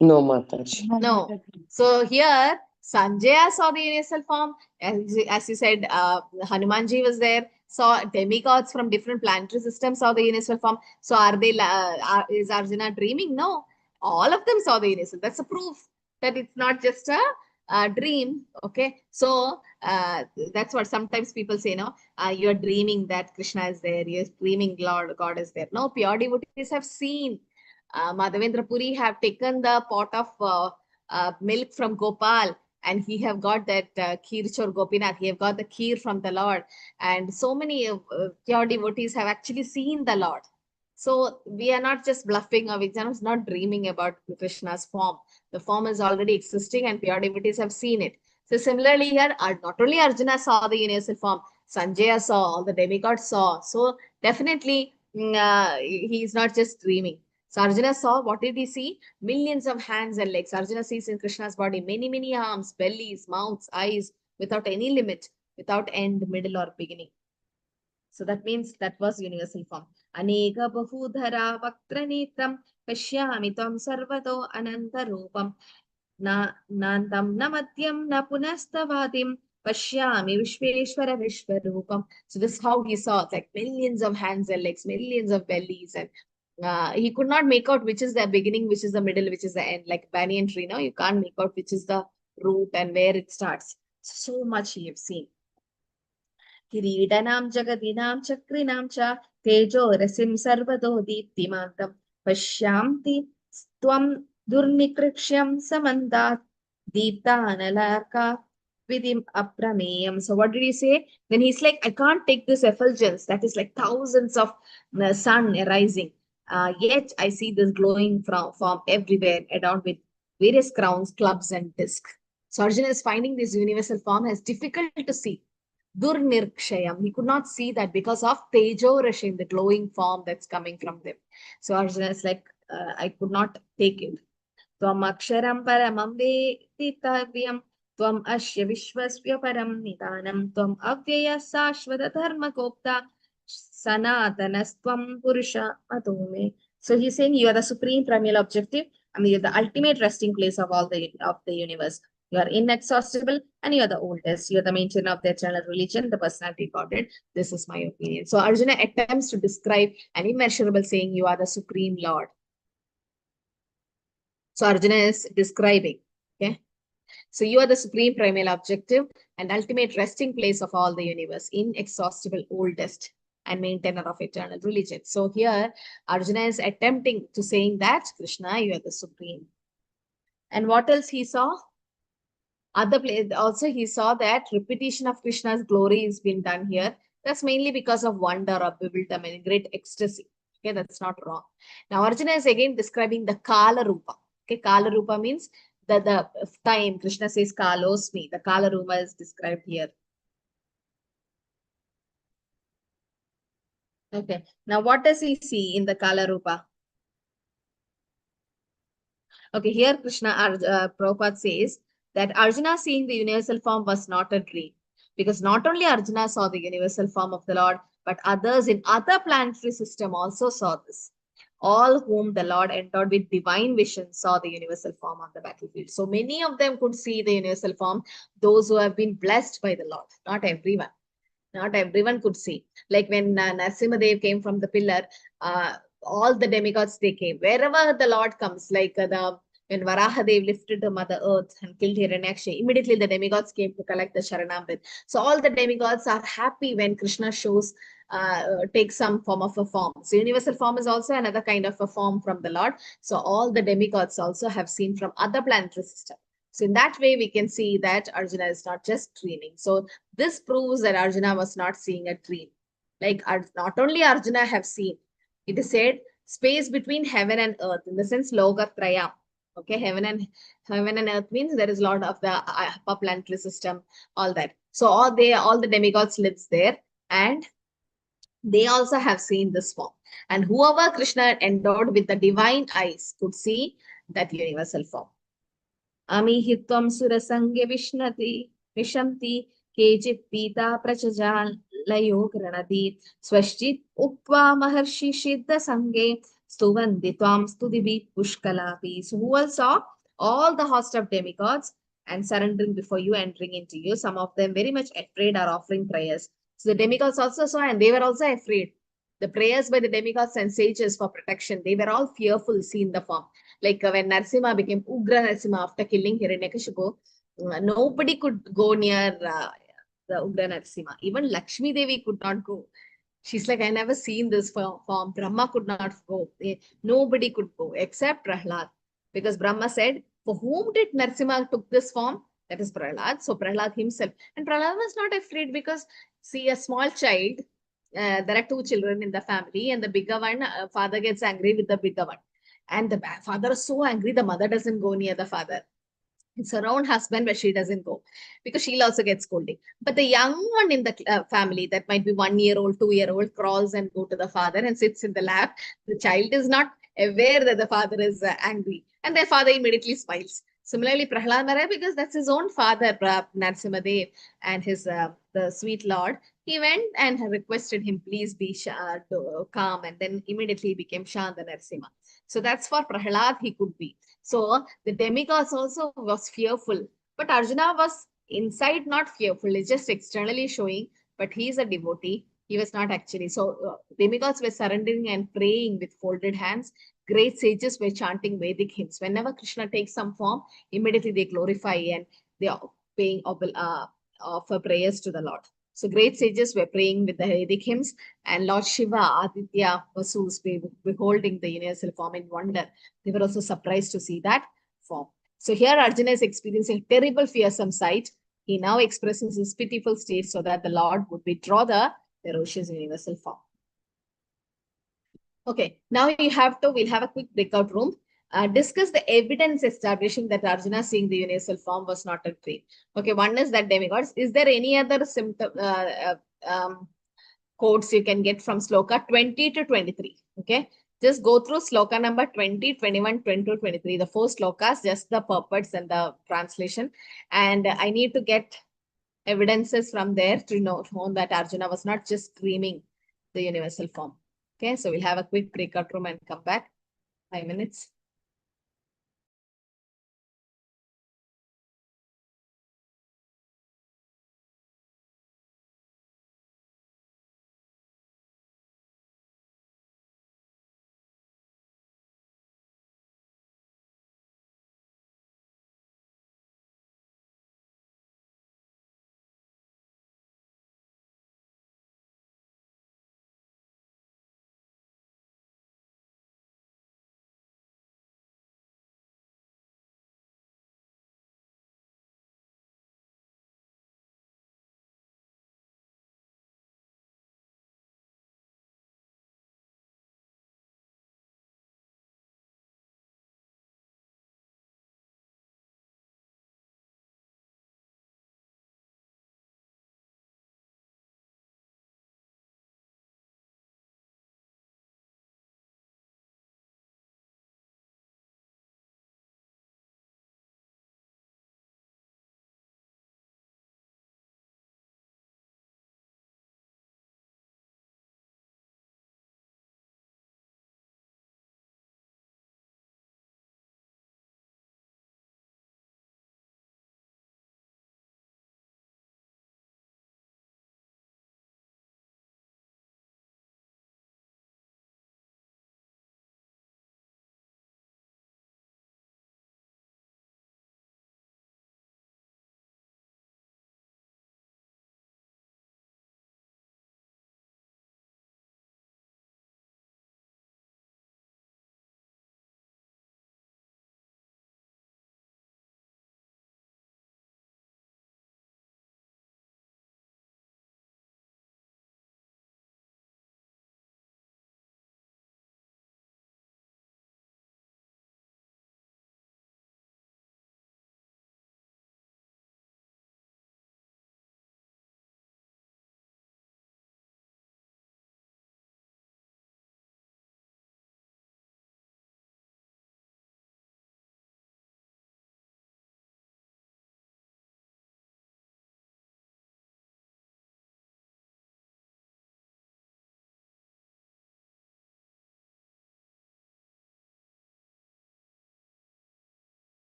No, Mataji. No. So here, Sanjaya saw the universal form. As you said, Hanumanji was there. Saw demigods from different planetary systems saw the universal form. So is Arjuna dreaming? No. All of them saw the universal. That's a proof that it's not just a dream. Okay. So that's what sometimes people say, no, you're dreaming that Krishna is there. You're dreaming God is there. No, pure devotees have seen. Madhavendra Puri have taken the pot of milk from Gopal, and he have got that Kheer Chor Gopinath. He have got the Kheer from the Lord. And so many pure devotees have actually seen the Lord. So we are not just bluffing, or we are not dreaming about Krishna's form. The form is already existing and pure devotees have seen it. So similarly here, not only Arjuna saw the universal form, Sanjaya saw, all the demigods saw. So definitely he is not just dreaming. So Arjuna saw, what did he see? Millions of hands and legs. Arjuna sees in Krishna's body many, many arms, bellies, mouths, eyes, without any limit, without end, middle, or beginning. So that means that was universal form. Aneka bahudhara vaktra netram pashyami tvam sarvato ananta rupam na nantam na madhyam na punastavadim pashyami vishveshwara vishwarupam. So this is how he saw, like millions of hands and legs, millions of bellies, and he could not make out which is the beginning, which is the middle, which is the end. Like banyan tree, no, you can't make out which is the root and where it starts. So much he have seen. Kireedanam jagadinam chakrinam cha tejo rasim sarvado deeptimantam pashyamti tvam durnikrikshyam samandat deeptanalaka vidim aprameyam. So what did he say? Then he's like, I can't take this effulgence that is like thousands of sun arising. Yet I see this glowing form everywhere, adorned with various crowns, clubs, and discs. So Arjuna is finding this universal form as difficult to see. Durnirkshayam. He could not see that because of Tejo Rashim, the glowing form that's coming from them. So Arjuna is like, I could not take it. Tvam aksharam paramam veditavyam. Tvam ashya vishwasya param nidanam. Tvam avyaya sashvata dharma gopta. Sanatanastvam purusha atome. So he's saying you are the supreme primal objective. I mean, you're the ultimate resting place of all the universe. You are inexhaustible and you are the oldest. You are the maintainer of the eternal religion, the personality Godhead. This is my opinion. So Arjuna attempts to describe an immeasurable saying, you are the supreme Lord. So Arjuna is describing, okay? So you are the supreme primal objective and ultimate resting place of all the universe, inexhaustible, oldest, and maintainer of eternal religion. So here Arjuna is attempting to saying that Krishna, you are the supreme. And what else he saw? Other place also he saw that repetition of Krishna's glory is being done here. That's mainly because of wonder or bewilderment, great ecstasy. Okay, that's not wrong. Now Arjuna is again describing the Kala Rupa. Okay, Kala Rupa means the time. Krishna says Kalosmi. The Kala Rupa is described here. Okay, now what does he see in the Kala Rupa? Okay, here Krishna, Prabhupada says that Arjuna seeing the universal form was not a dream. Because not only Arjuna saw the universal form of the Lord, but others in other planetary system also saw this. All whom the Lord endowed with divine vision saw the universal form on the battlefield. So many of them could see the universal form, those who have been blessed by the Lord, not everyone. Not everyone could see. Like when Narasimhadev came from the pillar, all the demigods, they came. Wherever the Lord comes, like when Varahadev lifted the Mother Earth and killed Hiranyaksha, immediately the demigods came to collect the Sharanamrit. So all the demigods are happy when Krishna shows, takes some form of a form. So universal form is also another kind of a form from the Lord. So all the demigods also have seen from other planetary systems. So in that way, we can see that Arjuna is not just dreaming. So this proves that Arjuna was not seeing a dream. Like not only Arjuna have seen, it is said space between heaven and earth, in the sense Lokatraya. Okay, heaven and earth means there is a lot of the upper planetary system, all that. So all the demigods lives there, and they also have seen this form. And whoever Krishna endowed with the divine eyes could see that universal form. Amihitvam surasange vishanti kejit pita prachajalayo granadi swashchit ukva maharshi siddha sange stuvanditvam studivi pushkalapi. So who all saw all the host of demigods and surrendering before you, entering into you. Some of them very much afraid are offering prayers. So the demigods also saw, and they were also afraid. The prayers by the demigods and sages for protection, they were all fearful seeing the form. Like when Narasimha became Ugra Narasimha after killing Hiranyakashipu, nobody could go near the Ugra Narasimha. Even Lakshmi Devi could not go. She's like, I never seen this form. Brahma could not go. Nobody could go except Prahlad. Because Brahma said, for whom did Narasimha took this form? That is Prahlad. So Prahlad himself. And Prahlad was not afraid because, see, a small child, there are two children in the family, and the bigger one, father gets angry with the bigger one. And the father is so angry, the mother doesn't go near the father. It's her own husband, but she doesn't go because she'll also get scolding. But the young one in the family, that might be 1 year old, 2 year old, crawls and go to the father and sits in the lap. The child is not aware that the father is angry, and their father immediately smiles. Similarly, Prahlad Maharaj, because that's his own father, Narasimhadev, and his the sweet Lord, he went and requested him, please be calm, and then immediately became Shanta Narasimha. So that's for Prahlad he could be. So the demigods also was fearful, but Arjuna was inside not fearful. It's just externally showing, but he is a devotee. He was not actually. So demigods were surrendering and praying with folded hands. Great sages were chanting Vedic hymns. Whenever Krishna takes some form, immediately they glorify and they are paying offer prayers to the Lord. So great sages were praying with the Vedic hymns, and Lord Shiva, Aditya, Vasus, beholding the universal form in wonder. They were also surprised to see that form. So here Arjuna is experiencing terrible fearsome sight. He now expresses his pitiful state so that the Lord would withdraw the ferocious universal form. Okay, now we'll have a quick breakout room. Discuss the evidence establishing that Arjuna seeing the universal form was not a dream. Okay, one is that demigods. Is there any other symptom quotes you can get from sloka 20 to 23? Okay, just go through sloka number 20, 21, 22, 23. The four slokas, just the purports and the translation. And I need to get evidences from there to know that Arjuna was not just dreaming the universal form. Okay, so we'll have a quick breakout room and come back. 5 minutes.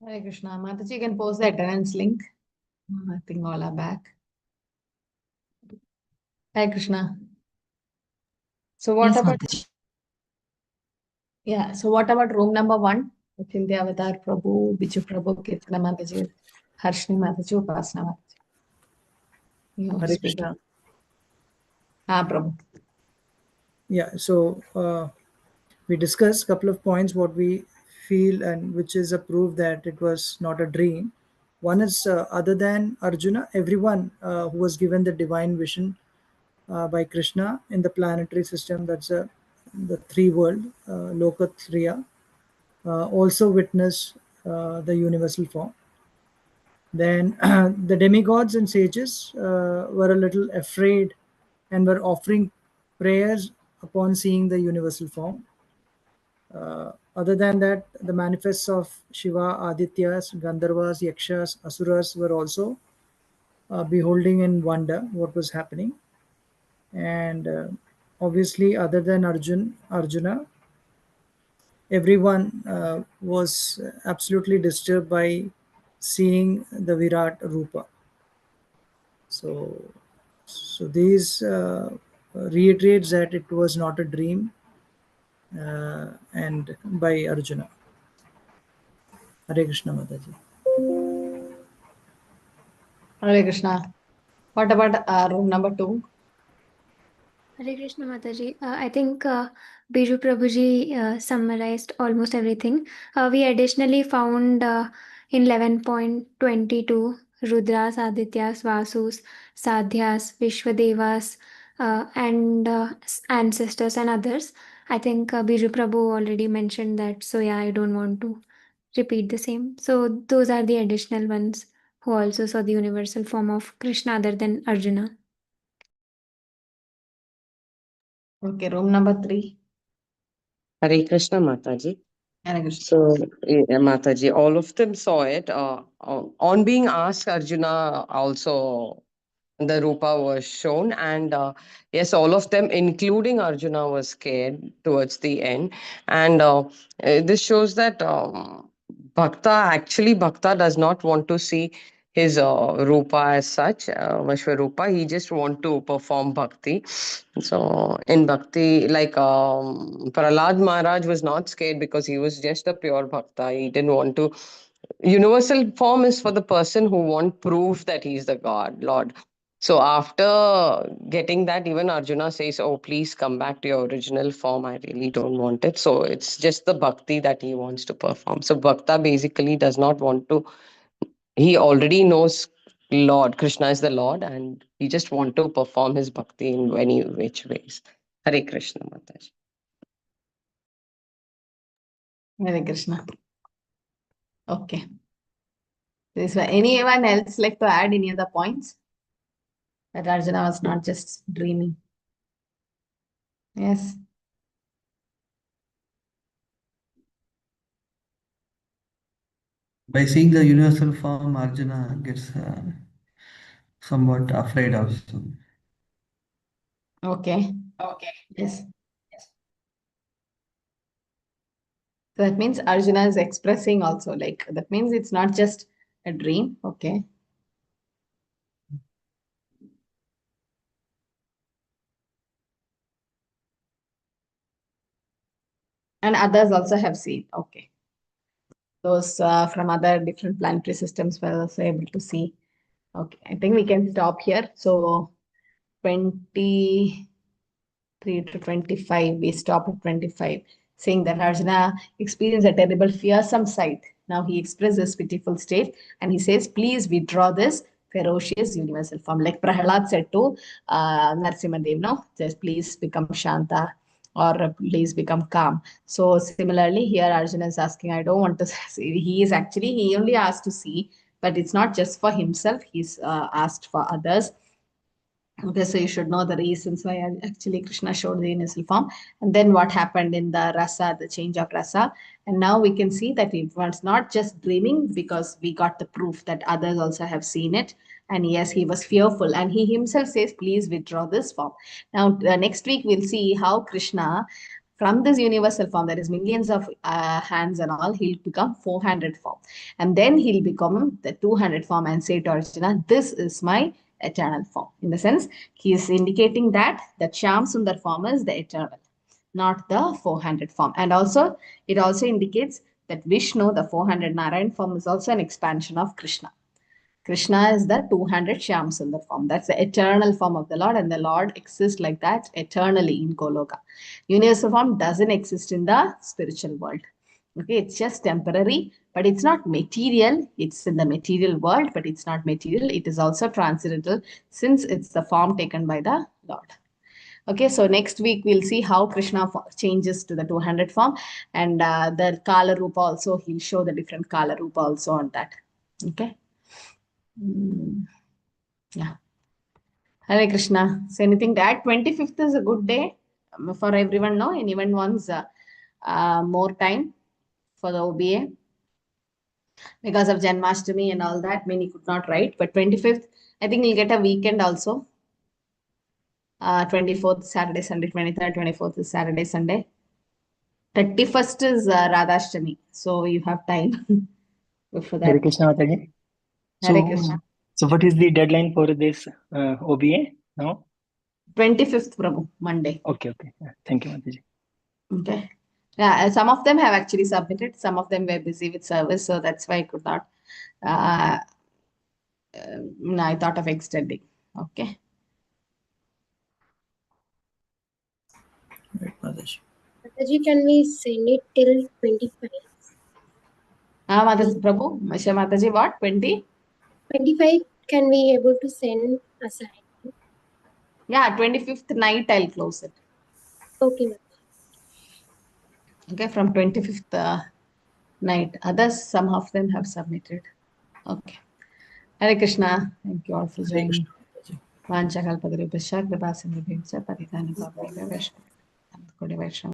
Hare Krishna. Mataji, you can post the attendance link. I think all are back. Hare Krishna. So what Yes, about Mataji. so what about room number 1? Chindya Avatar Prabhu, Biju Prabhu, Kirtana Mataji, Harshni Mataji, Upasana Mataji. You Hare speak. Krishna. Prabhu. Yeah, so we discussed a couple of points what we feel and which is a proof that it was not a dream. One is other than Arjuna, everyone who was given the divine vision by Krishna in the planetary system, that's the three world, Lokatriya, also witnessed the universal form. Then the demigods and sages were a little afraid and were offering prayers upon seeing the universal form. Other than that, the manifests of Shiva, Adityas, Gandharvas, Yakshas, Asuras were also beholding in wonder what was happening. And obviously, other than Arjuna, everyone was absolutely disturbed by seeing the Virat Rupa. So these reiterates that it was not a dream, and by Arjuna. Hare Krishna Mataji. Hare Krishna. What about room number 2? Hare Krishna Mataji. I think Biju Prabhuji summarized almost everything. We additionally found in 11.22 Rudras, Adityas, Vasus, Sadhyas, Vishwadevas, and ancestors and others. I think Biju Prabhu already mentioned that. So yeah, I don't want to repeat the same. So those are the additional ones who also saw the universal form of Krishna other than Arjuna. Okay, room number 3. Hare Krishna, Mataji. Hare Krishna. So, Mataji, all of them saw it. On being asked, Arjuna also, the Rupa was shown. And yes, all of them, including Arjuna, was scared towards the end. And this shows that Bhakta does not want to see his Rupa as such, Vishwarupa. He just want to perform Bhakti. So in Bhakti, like Prahlad Maharaj was not scared because he was just a pure Bhakta. He didn't want to. Universal form is for the person who want proof that he's the God, Lord. So after getting that, even Arjuna says, "Oh, please come back to your original form. I really don't want it." So it's just the bhakti that he wants to perform. So Bhakta basically does not want to. He already knows Lord Krishna is the Lord, and he just want to perform his bhakti in any which ways. Hare Krishna, Mataji. Hare Krishna. Okay. Is there anyone else like to add any other points? That Arjuna was not just dreaming. Yes. By seeing the universal form, Arjuna gets somewhat afraid also. Okay. Okay. Yes. So that means Arjuna is expressing also, like that means it's not just a dream. Okay. And others also have seen. Okay. Those from other different planetary systems were also able to see. Okay. I think we can stop here. So 23 to 25, we stop at 25, saying that Arjuna experienced a terrible fearsome sight. Now he expresses pitiful state and he says, please withdraw this ferocious universal form. Like Prahlad said to Narsimhadev, no, just please become Shanta or please become calm. So similarly here Arjuna is asking, I don't want to see. He only asked to see, but it's not just for himself. He's asked for others. Okay, so you should know the reasons why actually Krishna showed the universal form, and then what happened in the rasa, the change of rasa. And now we can see that it was not just dreaming because we got the proof that others also have seen it. And yes, he was fearful, and he himself says, please withdraw this form. Now, next week we'll see how Krishna From this universal form, there is millions of hands and all, he'll become 400 form. And then he'll become the 200 form and say to Arjuna, this is my eternal form. In the sense, he is indicating that the Shyam Sundar form is the eternal, not the 400 form. And also, it also indicates that Vishnu, the 400 Narayan form, is also an expansion of Krishna. Krishna is the 200 Shyam Sundar form. That's the eternal form of the Lord, and the Lord exists like that eternally in Goloka. Universal form doesn't exist in the spiritual world. Okay, it's just temporary, but it's not material. It's in the material world, but it's not material. It is also transcendental since it's the form taken by the Lord. Okay, so next week we'll see how Krishna changes to the 200 form, and the Kala Rupa also, he'll show the different Kala Rupa also on that. Okay. Yeah. Hare Krishna. So anything to add? 25th is a good day for everyone, no? Anyone wants more time for the OBA? Because of Janmashtami and all that, many could not write. But 25th, I think you'll get a weekend also. 24th, Saturday, Sunday, 23rd, 24th is Saturday, Sunday. 31st is Radhashtami. So you have time before that. Hare Krishna Mataji. Hare Krishna. So what is the deadline for this OBA now? 25th, Prabhu, Monday. Okay. Thank you, Mataji. Okay. Yeah, some of them have actually submitted. Some of them were busy with service, so that's why I could not. I thought of extending. Okay. Right, Mataji. Mataji, can we send it till 25? Mataji, Prabhu, Mataji, what? 20? 25, can we able to send aside? Yeah, 25th night I'll close it. Okay, Mataji. Okay, from 25th night. Others, some of them have submitted. Okay. Hare Krishna. Thank you all for joining. Vancha kalpadrupasya kripa sindhubhyo cha patitani pavane vaishnava